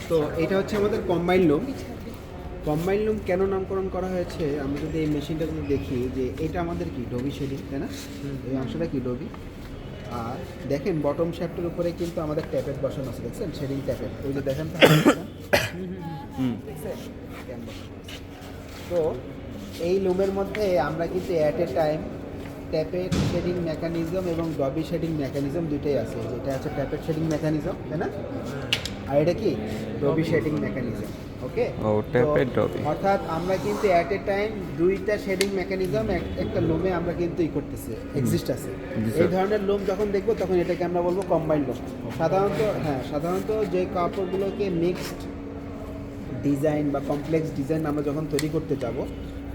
তো এটা হচ্ছে আমাদের কম্বাইন লুম। কম্বাইন লুম কেন নামকরণ করা হয়েছে, আমরা যদি এই মেশিনটা যদি দেখি যে এটা আমাদের কি ডবি শেডিং, তাই না? এই অংশটা কি ডবি। আর দেখেন বটম শ্যাফটের উপরে কিন্তু আমাদের ট্যাপেট বসানো আছে, দেখছেন শেডিং ট্যাপেট, ওই যে দেখেন তো দেখছেন ক্যাম বসানো আছে। তো এই লুমের মধ্যে আমরা কিন্তু at a time tappet shedding mechanism এবং ডবি শেডিং মেকানিজম দুইটাই আছে। যেটা আছে ট্যাপেট শেডিং মেকানিজম, তাই না? আর এটা কি ডবি শেডিং মেকানিজম। ওকে, ও ট্যাপেট ডবি, অর্থাৎ আমরা কিন্তু অ্যাট এ টাইম দুইটা শেডিং মেকানিজম একটা লুমে আমরা কিন্তু করতেছি, এক্সিস্ট আছে। এই ধরনের লুম যখন দেখবো তখন এটাকে আমরা বলবো কম্বাইন্ড লুম। সাধারণত যে কাপড়গুলোকে মিক্সড ডিজাইন বা কমপ্লেক্স ডিজাইন আমরা যখন তৈরি করতে যাব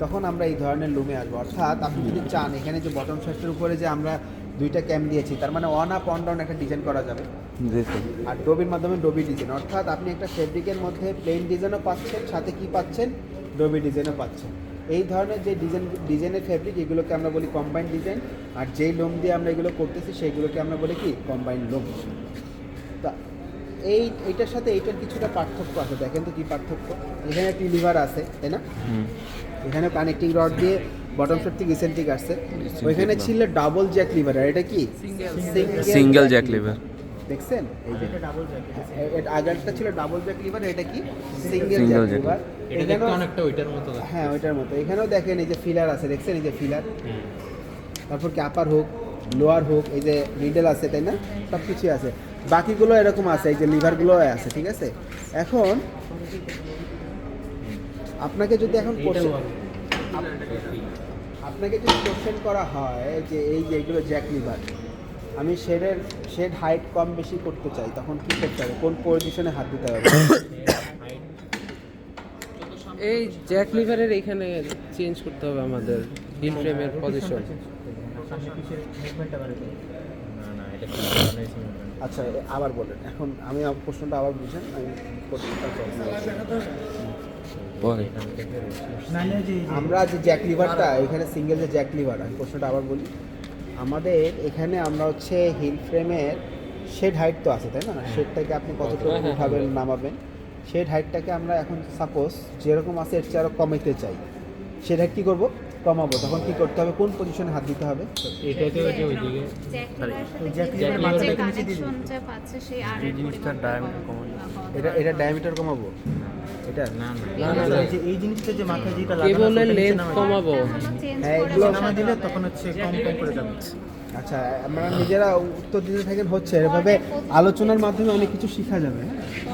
তখন আমরা এই ধরনের লুমে আসবো। অর্থাৎ আপনি যদি চান এখানে যে বটম শার্টের উপরে যে আমরা দুইটা ক্যাম দিয়েছি, তার মানে অন আপ অন ডাউন একটা ডিজাইন করা যাবে। আর ডবির মাধ্যমে ডবি ডিজাইন, অর্থাৎ আপনি একটা ফেব্রিকের মধ্যে প্লেন ডিজাইনও পাচ্ছেন, সাথে কি পাচ্ছেন, ডবি ডিজাইনও পাচ্ছেন। এই ধরনের যে ডিজাইনের ফেব্রিক, এগুলোকে আমরা বলি কম্বাইন্ড ডিজাইন। আর যেই লোম দিয়ে আমরা এগুলো করতেছি সেইগুলোকে আমরা বলি কি কম্বাইন্ড লোম। তা এইটার সাথে এইটার কিছুটা পার্থক্য আছে। দেখেন তো কি পার্থক্য। এখানে একটি লিভার আছে, তাই না? এখানে কানেক্টিং রড দিয়ে বটম শার্ট থেকে ইসেন্ট্রিক আসছে। ওইখানে ছিল ডাবল জ্যাক লিভার, আর এটা কি সিঙ্গেল জ্যাক লিভার। দেখছেন এই যে ডাবল জ্যাক, আগেরটা ছিল ডাবল জ্যাক লিভার, এটা কি সিঙ্গেল জ্যাক লিভার। এটা অনেকটা ওইটার মতো। হ্যাঁ, ওইটার মতো। এখানেও দেখেন এই যে ফিলার আছে, দেখছেন এই যে ফিলার। তারপর কি আপার হুক, লোয়ার হুক, এই যে নিডল আছে, তাই না? সব কিছুই আছে। বাকিগুলো এরকম আছে, এই যে লিভারগুলো আছে, ঠিক আছে? এখন আপনাকে যদি কোশ্চেন করা হয় যে এই যে এগুলো জ্যাক লিভার, আমি শেড হাইট কম বেশি করতে চাই, তখন কি করতে হবে, কোন পজিশনে হাত দিতে হবে? এই জ্যাক লিভারের এখানে চেঞ্জ করতে হবে আমাদের হিল ফ্রেমের পজিশন। আচ্ছা, আবার বলেন। এখন আমি প্রশ্নটা আবার বুঝেন, আমি আমরা যে জ্যাক লিভারটা এখানে সিঙ্গেল যে জ্যাক লিভার, আমি প্রশ্নটা আবার বলি। আমাদের এখানে আমরা হচ্ছে হিল ফ্রেমের শেড হাইট তো আছে, তাই না? শেডটাকে আপনি কতটুকু উঠাবেন নামাবেন, শেড হাইটটাকে আমরা এখন সাপোজ যেরকম আছে এর চেয়ে আরও কমাইতে চাই। শেড হাইট কী করবো, কমাবো। তখন কি করতে হবে, কোন পজিশনে হাত দিতে হবে? এটাকে ওই যে ওইদিকে এটা ডায়ামিটার কমাবো। এটা না এই জিনিসটা যে মাথায় যেটা কেবলের লেন্থ কমাবো। হ্যাঁ, এগুলো নামা দিলে তখন হচ্ছে কম করে যাবে। আচ্ছা, আমরা নিজেরা উত্তর দিতে থাকেন, হচ্ছে এভাবে আলোচনার মাধ্যমে অনেক কিছু শেখা যাবে।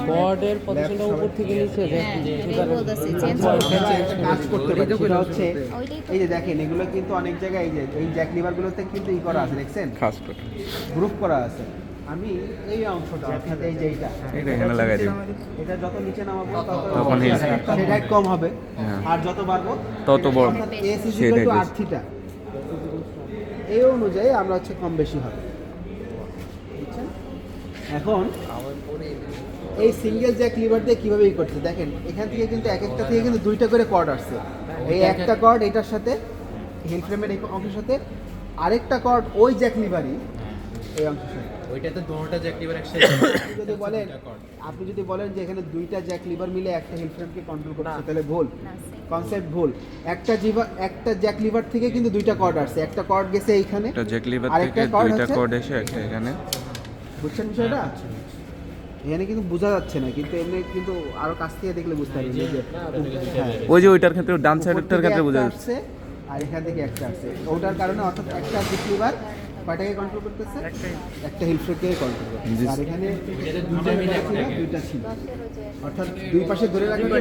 বর্ডের পজিশনটা উপর থেকে নিচে কাজ করতে পারে। সেটা হচ্ছে এই যে দেখেন, এগুলো কিন্তু অনেক জায়গায় এই জ্যাক লিভারগুলোতে কিন্তু করা আছে, দেখছেন গ্রুপ করা আছে। আমি এই অংশটা, অর্থাৎ এই যে এখানে লাগাই দিই, এটা যত নিচে নামাবো তখন শেড হাইট কম হবে, আর যত বাড়বো তত বড় শেড হাইট আর থিটা, এই অনুযায়ী আমরা হচ্ছে কম বেশি হবে। বুঝছেন? এখন এই সিঙ্গেল জ্যাক লিভার দিয়ে কীভাবে করছে দেখেন, এখান থেকে কিন্তু এক একটা থেকে কিন্তু দুইটা করে কর্ড আসছে। এই একটা কর্ড এটার সাথে, হিল ফ্রেমের এই অংশের সাথে, আরেকটা কর্ড ওই জ্যাক লিভারই এই অংশের সাথে। ওইটাতে দুটোটা জ্যাক লিভার একসাথে। আপনি যদি বলেন যে এখানে দুইটা জ্যাক লিভার মিলে একটা হিল ফ্রেমকে কন্ট্রোল করছে, তাহলে ভুল, কনসেপ্ট ভুল। একটা জ্যাক লিভার থেকে কিন্তু দুইটা কর্ড আসছে, একটা কর্ড গেছে এইখানে, একটা জ্যাক লিভার আরেকটা থেকে দুইটা কর্ড এসে একটা এখানে। বুঝছেন বিষয়টা? এখানে কিন্তু বোঝা যাচ্ছে না, কিন্তু এমনি কিন্তু আরো কাছ থেকে দেখলে বুঝতে পারবেন যে ওই যে ওইটার ক্ষেত্রে ডান সাইডেরটার ক্ষেত্রে বোঝা যাচ্ছে, আর এখান থেকে একটা আসছে। ওটার কারণে অর্থাৎ একটা জ্যাক লিভার কয়টাকে কন্ট্রোল করতেছে, একটা হিল ফ্রেমকে কন্ট্রোল করতেছে। আর এখানে দুইটা ছিল, অর্থাৎ দুই পাশে ধরে রাখবে।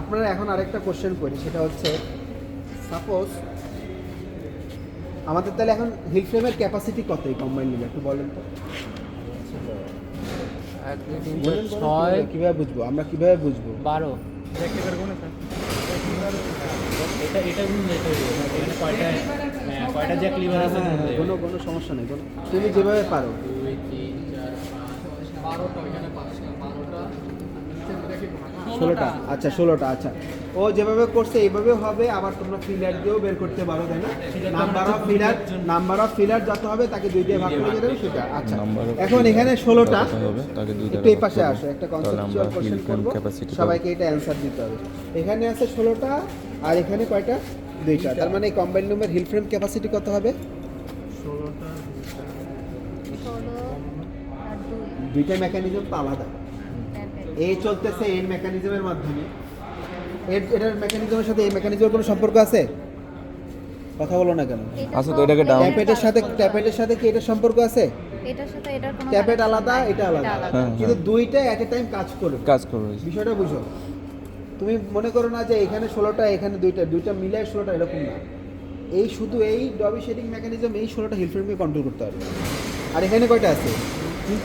আপনারা এখন আরেকটা কোশ্চেন করি, সেটা হচ্ছে সাপোজ আমাদের তাহলে এখন হিল ফ্রেমের ক্যাপাসিটি কত এই কম্বাইন্ড মিলে, একটু বলেন তো। কিভাবে বুঝবো আমরা, কিভাবে বুঝবো? 12 এটা কয়টা জ্যাক লিভার আছে? কোনো সমস্যা নেই, তুমি যেভাবে পারো। 2 3 4 12টা, এখানে 5টা, 12টা 16টা আচ্ছা 16টা আচ্ছা ও যেভাবে করছে এইভাবে হবে আবার তোমরা ফিলার দিয়েও বের করতে পারো তাই না নাম্বার অফ ফিলার যত হবে তাকে দুই দিয়ে ভাগ করে দেবে সেটা আচ্ছা Number of এখন এখানে 16টা যত হবে তাকে দুই একটু দ্বারা এই পাশে ভাগ আসো করবো। একটা তাহলে আমরা কনসেপচুয়াল কোশ্চেন হিল ফ্রেম করব ক্যাপাসিটি সবাইকে এটা অ্যানসার দিতে হবে এখানে আছে 16টা আর এখানে কয়টা দুইটা তার মানে এই কম্বাইন্ড রুমের হিল ফ্রেম ক্যাপাসিটি কত হবে 16 আর 2 দুইটা মেকানিজম তো আলাদা এই চলতেছে এই মেকানিজমের মাধ্যমে এটার মেকানিজমের সাথে এই মেকানিজমের কোনো সম্পর্ক আছে কথা বলো না কেন আচ্ছা, তো এটাকে down- ট্যাপেটের সাথে কি এটার সম্পর্ক আছে এটার সাথে এটার কোনো ট্যাপেট connection আলাদা নাই। এটা আলাদা হ্যাঁ, কিন্তু দুইটা এট এ টাইম কাজ করবে কাজ করবে বিষয়টা বুঝো তুমি মনে করো না যে এখানে 16টা এখানে দুইটা মিলায় 16টা এরকম না এই শুধু এই ডবি শেডিং মেকানিজম এই 16টা হিল ফ্রেমকে কন্ট্রোল করতে পারবে আর এখানে কয়টা আছে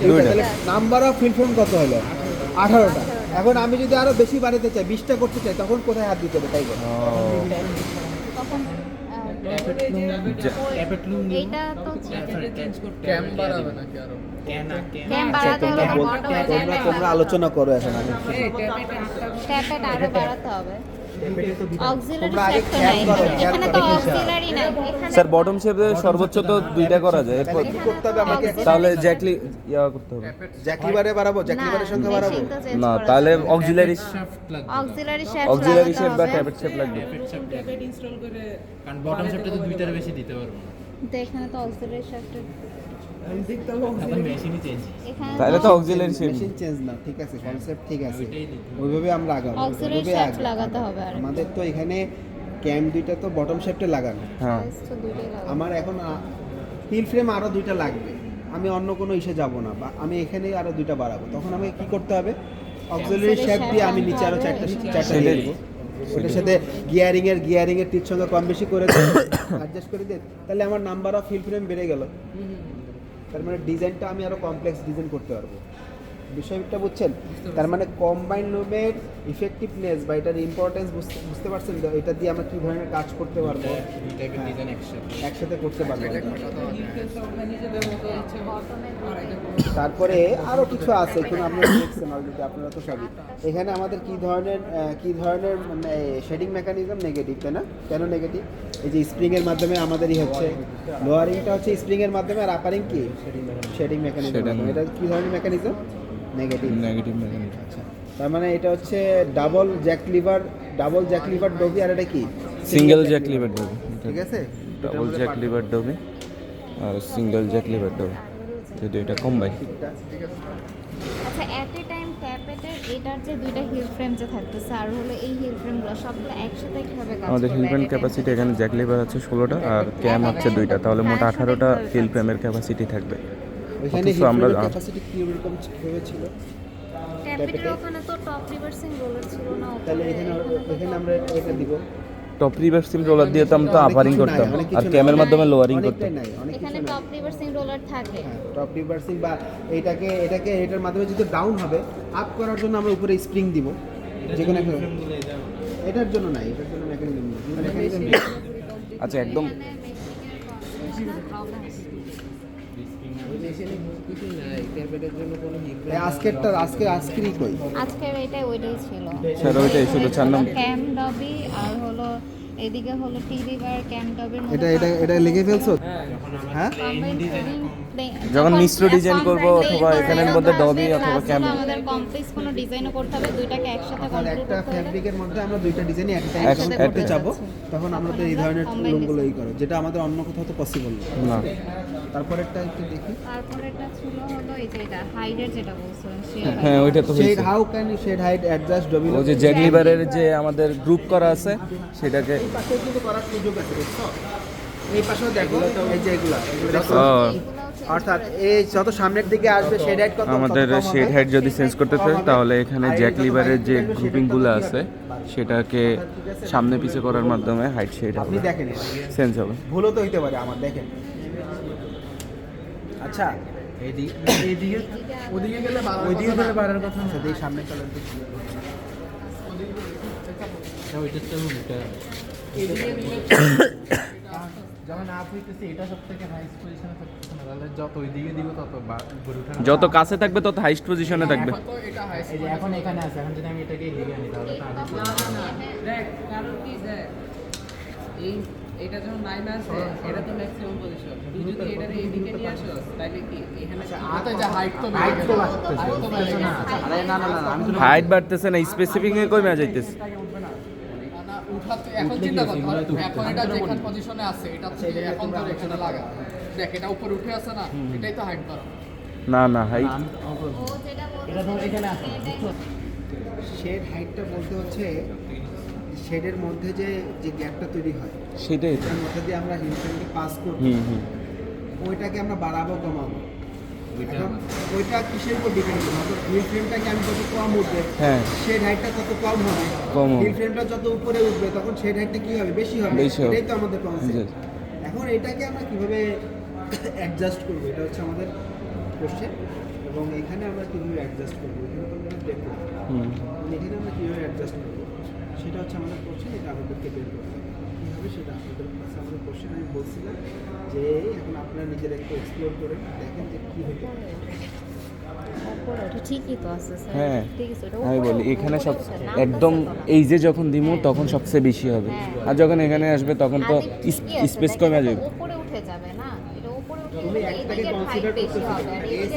দুইটা। তাহলে নাম্বার অফ হিল ফ্রেম কত হলো 18টা এখন আমি যদি আরো বেশি বাড়াতে চাই 20টা করতে চাই তখন কোথায় হাত দিতে হবে তাই বলো তখন ট্যাপেটলুম এইটা তো ক্যাম্প বাড়াবে নাকি আরো ক্যাম বাড়াতে হলে তো বড় হয়ে যায় না তোমরা আলোচনা করো এখন আমি ট্যাপেট আরো বাড়াতে হবে অক্সিলারি তোমরা আগে সেক্টর খেয়াল নাই করো, খেয়াল এখানে তো করো। অক্সিলারি নাই এখানে স্যার বটম শেপে সর্বোচ্চ তো দুইটা করা যায় এরপর তাহলে কি করতে হবে আমাকে তাহলে জ্যাকলি ইয়া করতে হবে জ্যাকলিবারে বাড়াবো জ্যাকলিবারের সংখ্যা বাড়াবো না তাহলে auxiliary auxiliary shape auxiliary shape বা ট্যাবেট শেপ লাগবে কারণ বটম শেপটা তো দুইটার বেশি দিতে পারবো না তো এখানে তো অক্সিলারি শেফটের এখন মেশিনই চেঞ্জ এখানে তাহলে তো অক্সিলারি শেপ মেশিন চেঞ্জ না ঠিক আছে কনসেপ্ট ঠিক আছে ওইটাই দিতে ওইভাবে আমরা আগাবো অক্সিলারি ওইভাবে শেফট আগাবো। লাগাতে হবে আর আমাদের তো এখানে ক্যাম দুইটা তো বটম শেফটে লাগানো হ্যাঁ তো দুটোই লাগাতে আমার এখন হিল ফ্রেম আরও দুইটা লাগবে আমি অন্য কোনো ইসে যাব না বা আমি এখানে আরও দুইটা বাড়াবো তখন আমাকে কি করতে হবে অক্সিলারি শেফট দিয়ে আমি নিচে আরও চারটা দিয়ে সেটাই। দেবো ওটার সাথে গিয়ারিং এর টির সঙ্গে কম বেশি করে অ্যাডজাস্ট করে দিই তাহলে আমার নাম্বার অফ হিল ফ্রেম বেড়ে গেল তার মানে ডিজাইনটা আমি আরও কমপ্লেক্স ডিজাইন করতে পারবো বিষয়টা বুঝছেন তার মানে কম্বাইন রুমের ইফেক্টিভনেস বা এটার ইম্পর্টেন্স বুঝতে পারছেন তো এটা দিয়ে আমরা কী ধরনের কাজ করতে পারবো দুই টাইপের ডিজাইন একসাথে একসাথে করতে পারবো বটমের তারপরে আরো কিছু আছে এখানে আপনারা দেখছেন অলরেডি আপনারা তো সবই এখানে আমাদের কি ধরনের মানে শেডিং মেকানিজম নেগেটিভ তাই না কেন নেগেটিভ এই যে স্প্রিং এর মাধ্যমে আমাদেরই হচ্ছে লোয়ারিংটা হচ্ছে স্প্রিং এর মাধ্যমে আর আপারিং কি শেডিং মেকানিজম এটা কি ধরনের মেকানিজম নেগেটিভ নেগেটিভ মেকানিজম আচ্ছা তার মানে এটা হচ্ছে ডাবল জ্যাক লিভার ডবি আর এটা কি সিঙ্গেল জ্যাক লিভার ডবি ঠিক আছে ডাবল জ্যাক লিভার ডবি আর সিঙ্গেল জ্যাক লিভার ডবি যদি এটা কম্বাইন আচ্ছা এট এ টাইম ট্যাপেটের এটার যে দুইটা হিল ফ্রেম যে থাকতেছে আর হলো এই হিল ফ্রেমগুলো সবগুলো একসাথে কিভাবে কাজ আমাদের হিল ফ্রেম ক্যাপাসিটি এখানে জ্যাক লিভার আছে 16টা আর ক্যাম হচ্ছে 2টা তাহলে মোট 18টা হিল ফ্রেমের ক্যাপাসিটি থাকবে ওইখানে অথচ আমরা ক্যাপাসিটি কি রকম কিভাবে ছিল ট্যাপেটের ওখানে তো টপ রিভার্সিং রোলার ছিল না তাহলে এখানে আমরা এটা দিব টপ রিভার্সিং রোলার দিয়ে তো আমরা তো আপারিং করতাম আর ক্যামের মাধ্যমে লোয়ারিং করতাম নাই অনেক কিছু এখানে নাই টপ রিভার্সিং রোলার থাকে টপ রিভার্সিং বা এটাকে এটার মাধ্যমে যদি ডাউন হবে আপ করার জন্য আমরা উপরে স্প্রিং দিব যে কোনো একটা এটার জন্য নাই এটার জন্য মেকানিজম আচ্ছা একদম আজকেরই কই আজকের এটাই ওইটাই ছিল স্যার ওইটাই শুধু 4 নম্বর ক্যাম ডবি আর হলো এদিকে হলো টি রিভার ক্যাম ডবির এটা লিখে ফেলছো হ্যাঁ যখন মিশ্র ডিজাইন করব অথবা এখানের মধ্যে ডবি অথবা ক্যাম আমাদের কমপ্লেক্স কোনো ডিজাইনও করতে হবে দুইটাকে একসাথে আর কন্ট্রোল একটা করতে হবে ফ্যাব্রিকের মধ্যে আমরা দুইটা ডিজাইনই একটা টাইম একসাথে করতে করতে যাবো তখন আমরা তো এই ধরনের Combine রুমগুলো করো যেটা আমাদের অন্য কোথাও তো পসিবল না তারপরেরটা একটু দেখি তারপরেটা ছিল হলো এই যে এটা হাইডের যেটা বলছিলেন হ্যাঁ ওইটা তো শেড হয়েছে how can you shed height adjust double ওই যে জ্যাক লিভারের যে আমাদের গ্রুপ করা আছে সেটাকে এই পাশে কিন্তু করার সুযোগ আছে দেখছো এই পাশেও দেখো এই যে এগুলা দেখছো? ও, অর্থাৎ এই যত সামনের দিকে আসবে শেড হাইট কত আমাদের তত কম হবে। শেড হাইট যদি চেঞ্জ করতে চাই তাহলে এখানে জ্যাক লিভারের যে গ্রুপিংগুলো আছে সেটাকে সামনে পিছে করার মাধ্যমে হাইট শেড আপনি হবে দেখেন এটা। চেঞ্জ হবে ভুলও তো হইতে পারে আমার দেখেন আচ্ছা ওদিকে গেলে বাড়ার কথা আচ্ছা এই সামনে চলেন তো। ওইটার তো যখন আপ হইতেছে এটা সব থেকে হাইস্ট পজিশনে থাকতেছে না, তাহলে যত ওই দিকে দিব তত উপরে উঠানো যত কাছে থাকবে তত হাইস্ট পজিশনে থাকবে। এখন তো এটা হাইস্ট, এই যে এখন এখানে আছে, এখন যদি আমি এটাকে এগিয়ে আনি তাহলে তো আগে দেখ কারণ কি দেখ এই এটা যখন লাইন আছে এটা তো ম্যাক্সিমাম পজিশন, তুই যদি এটারে এইদিকে নিয়ে আসো তাহলে কি এখানে আচ্ছা যে হাইট তো Height তো বাড়তেছে, বাড়তেছে। height তো বেড়ে গেছে। আরে না না না আমি তো হাইট বাড়তেছে না, স্পেসিফিক এ কমে যাইতেছে। না উঠাতে এখন চিন্তা কর, ধর এখন এটা যেখানে পজিশনে আছে এটা থেকে এখন ধর এখানে লাগা, দেখ এটা উপরে উঠে আছে না, এটাই তো হাইট বাড়া। না না হাইট ও যেটা বলছে শেড হাইটটা বলতে হচ্ছে শেডের মধ্যে যে যে গ্যাপটা তৈরি হয় সেটাই তো। তার মধ্যে দিয়ে আমরা হিল ফ্রেমকে পাস করি, হুম। ওইটাকে আমরা বাড়াবো কমাবো। এখন ওইটা কিসের উপর ডিপেন্ড করবে? হিল ফ্রেমটাকে আমি যত কম উঠবে হ্যাঁ শেড হাইটটা তত কম হবে। কম হবে। হিল ফ্রেমটা যত উপরে উঠবে তখন শেড হাইটটা কি হবে? বেশি হবে। বেশি হবে। এটাই তো আমাদের কনসেপ্ট। জি। এখন এটাকে আমরা কিভাবে অ্যাডজাস্ট করবো, এটা হচ্ছে আমাদের কোশ্চেন। এবং এখানে আমরা কিভাবে অ্যাডজাস্ট করবো, এখানে তো আমরা দেখবো হুম। এখানে আমরা কীভাবে অ্যাডজাস্ট করবো সেটা হচ্ছে আমাদের কোশ্চেন। এটা আমাদেরকে বের করতে হবে কীভাবে, সেটা আপনাদের কাছে আমাদের কোশ্চেন। আমি বলছিলাম যে এখন আপনারা নিজেরা একটু এক্সপ্লোর করে দেখেন যে কী হতে পারে। উপরে ওঠে, ঠিকই তো আছে স্যার, হ্যাঁ ঠিক আছে, ওটা আমি উপরে বলি ওঠে, এখানে উপরে সব ওঠে, নামতেছে একদম তো না। এই যে যখন দিমু তখন সবচেয়ে বেশি হবে, আর যখন এখানে আসবে তখন তো আগে ঠিকই আছে, স্পেস দেখেন কমে এটা যাবে। উপরে উঠে যাবে না, এটা উপরে উঠে তুমি এই একটাকে দিকের কনসিডার height বেশি করতেছো হবে আর এই দিকের